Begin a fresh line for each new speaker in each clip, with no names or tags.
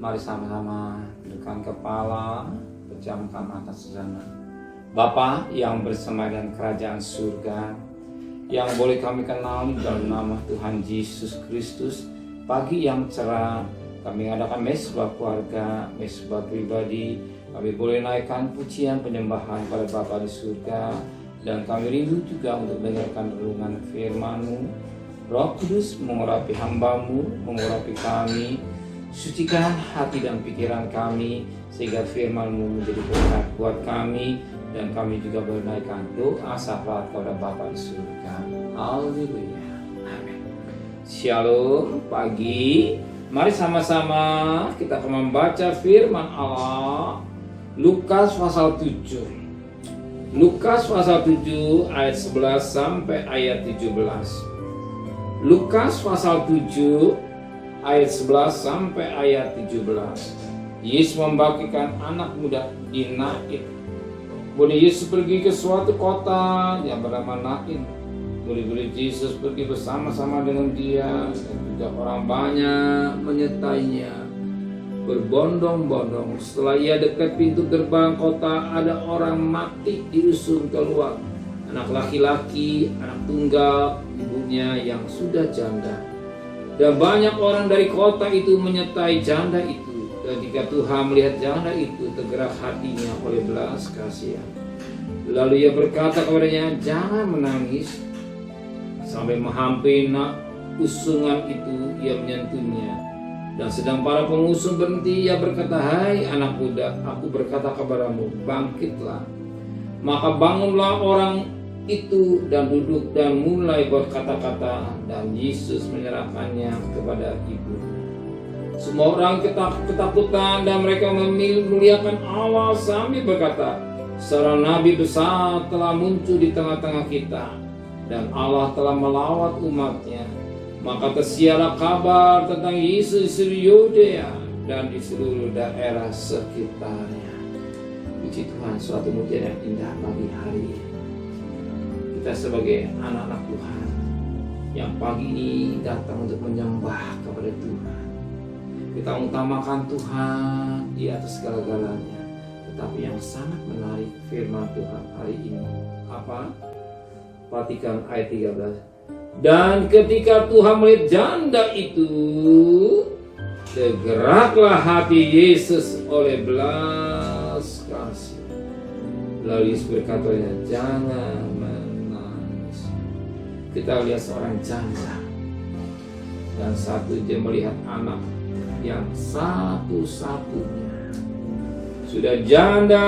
Mari sama-sama tundukkan kepala, pejamkan mata saudara. Bapa yang bersama dengan kerajaan surga, yang boleh kami kenal dalam nama Tuhan Yesus Kristus, pagi yang cerah, kami adakan mesbah keluarga, mesbah pribadi, kami boleh naikkan pujian penyembahan pada Bapa di surga, dan kami rindu juga untuk mendengarkan renungan firman-Mu. Roh Kudus mengurapi hamba-Mu, mengurapi kami, sucikan hati dan pikiran kami, sehingga firman-Mu menjadi berkat buat kami, dan kami juga menaikkan doa syafaat kepada Bapa di surga. Haleluya. Amin. Shalom pagi. Mari sama-sama kita akan membaca firman Allah. Lukas pasal 7. Lukas pasal 7 ayat 11 sampai ayat 17. Lukas pasal 7 ayat 11 sampai ayat 17. Yesus membagikan anak muda di Nain. Kemudian Yesus pergi ke suatu kota yang bernama Nain. Murid-murid Yesus pergi bersama-sama dengan dia, dan juga orang banyak menyertainya, berbondong-bondong. Setelah ia dekat pintu gerbang kota, ada orang mati diusung keluar. Anak laki-laki, anak tunggal, ibunya yang sudah janda. Dan banyak orang dari kota itu menyertai janda itu. Dan jika Tuhan melihat janda itu, tergerak hatinya oleh belas kasihan. Lalu ia berkata kepadanya, "Jangan menangis." Sampai menghampiri usungan itu, ia menyentuhnya. Dan sedang para pengusung berhenti, ia berkata, "Hai anak muda, aku berkata kepadamu, bangkitlah." Maka bangunlah orang itu dan duduk dan mulai berkata-kata, dan Yesus menyerahkannya kepada ibu. Semua orang ketakutan dan mereka memuliakan Allah sambil berkata, "Seorang nabi besar telah muncul di tengah-tengah kita, dan Allah telah melawat umatnya." Maka tersiarlah kabar tentang Yesus di seluruh Yudea dan di seluruh daerah sekitarnya. Puji Tuhan, suatu mujizat yang indah pagi hari ini. Kita sebagai anak-anak Tuhan yang pagi ini datang untuk menyembah kepada Tuhan. Kita utamakan Tuhan di atas segala-galanya. Tetapi yang sangat menarik firman Tuhan hari ini apa? Perhatikan ayat 13. Dan ketika Tuhan melihat janda itu, tergeraklah hati Yesus oleh belas kasih. Lalu Yesus berkata, "Jangan menangis." Kita lihat seorang janda, dan satu dia melihat anak yang satu-satunya. Sudah janda,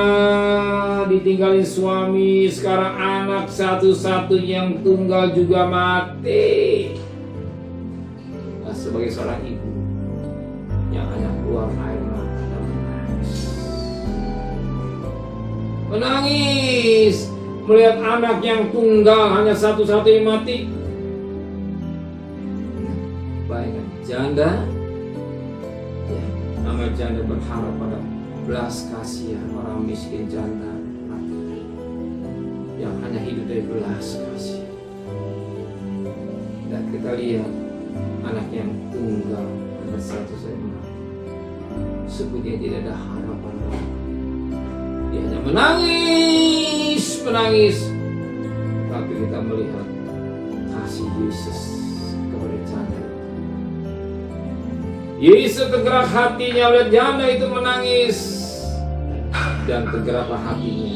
ditinggalin suami, sekarang anak satu-satunya yang tunggal juga mati. Nah, sebagai seorang ibu yang hanya keluar air mata dan menangis. Menangis melihat anak yang tunggal hanya satu-satunya mati. Bayangkan janda, ya, nama janda berharap pada belas kasihan orang miskin janda mati, yang hanya hidup dari belas kasihan. Dan kita lihat anak yang tunggal hanya satu-satunya mati. Sepertinya tidak ada harapan lagi. Dia hanya menangis. Tapi kita melihat kasih Yesus kepada janda. Yesus tergerak hatinya oleh janda itu menangis, dan tergeraklah hatinya,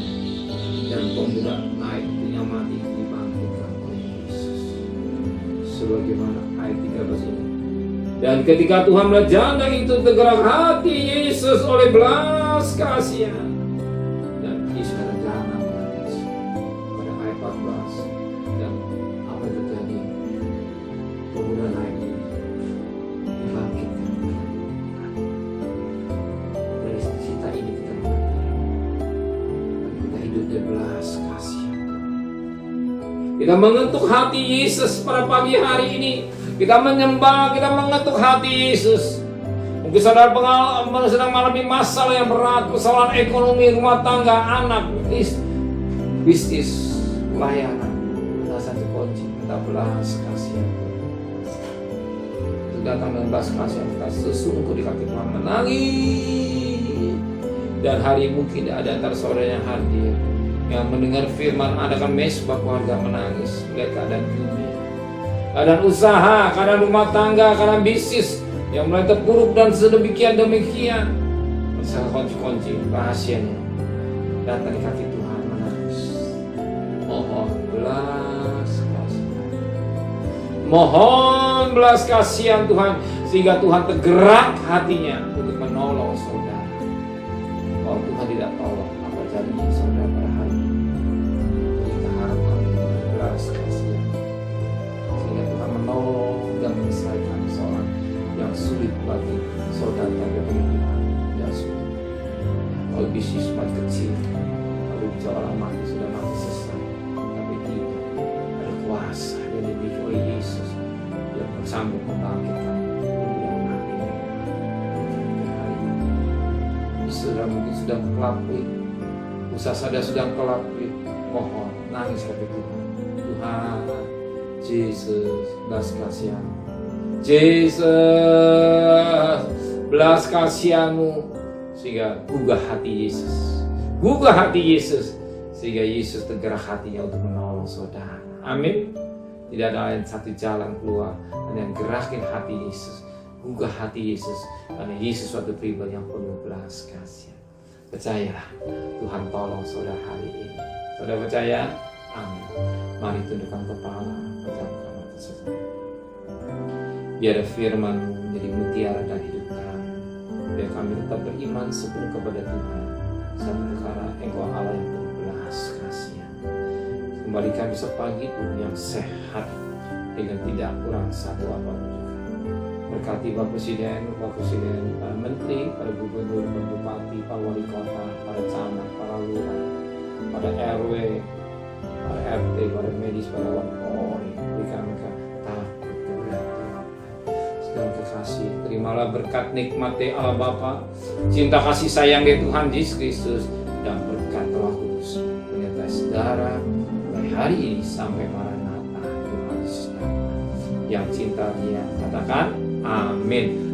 dan pemuda naik itu yang mati dibangkitkan oleh Yesus. Sebagaimana ayat 13 ini. Dan ketika Tuhan melihat janda itu, tergerak hati Yesus oleh belas kasihan, dan Yesus kata, "Jangan menangis." Pada ayat 14, dan apa yang terjadi? Pemuda naik dibangkitkan. Belas kasih. Kita mengetuk hati Yesus pada pagi hari ini. Kita menyembah, kita mengetuk hati Yesus. Mungkin saudara sedang mengalami masalah yang berat, persoalan ekonomi, rumah tangga, anak, bisnis, pelayanan. Salah satu kunci, kita belas kasih. datang dengan belas kasihan, kita sesungguh di kaki Tuhan menangis. Dan hari mungkin ada antara saudara yang hadir yang mendengar firman adakan mesbah keluarga menangis melihat keadaan dunia, keadaan usaha, keadaan rumah tangga, keadaan bisnis yang mulai terpuruk dan sedemikian masalah kunci-kunci rahasianya. Datang di kaki Tuhan menangis, mohon belas kasihan, mohon belas kasihan Tuhan, sehingga Tuhan tergerak hatinya untuk menolong saudara. Kalau Tuhan tidak tolong, apa jadinya saudara pada hari ini? Kita harapkan belas kasihan, sehingga Tuhan menolong dan menyelesaikan soal yang sulit bagi saudara. Tapi Tuhan tidak sulit. Kalau bisnis masih kecil, kalau bicara orang mati sudah mati selesai, tapi tidak, ada kuasa yang dimiliki oleh Yesus yang bersambung membangkitkan yang mati. Hari ini saudara mungkin sudah kelapui, usaha saudara sudah kelapui, mohon nangis kepada Tuhan. Tuhan Yesus belas kasihan, Yesus belas kasihan-Mu, sehingga gugah hati Yesus, sehingga Yesus tergerak hatinya untuk menolong saudara. Amin. Tidak ada lain satu jalan keluar, hanya gerakin hati Yesus, gugah hati Yesus, karena Yesus suatu pribadi yang penuh belas kasihan. Percayalah, Tuhan tolong saudara hari ini. Saudara percaya? Amin. Mari tundukkan kepala, pejamkan mata saudara. Biar firman-Mu menjadi mutiara dan hidup kami. Biar kami tetap beriman sepenuh kepada Tuhan, satu perkara Engkau Allah yang penuh belas kasihan. Kembalikan besok pagi Tuhan yang sehat dengan tidak kurang satu apapun. Berkati Bapak Presiden, para Menteri, para Gubernur, para Bupati, para Wali Kota, para camat, para lurah, para RW, para RT, para medis, para Polri. Berikan mereka takut kepada Tuhan. Segala kekasih, terimalah berkat nikmat Allah Bapa, cinta kasih sayang dari Tuhan Yesus Kristus, dan berkat Roh Kudus menyertai saudara mulai hari ini sampai Maranatha Tuhan Yesus datang. Yang cinta Dia katakan amin.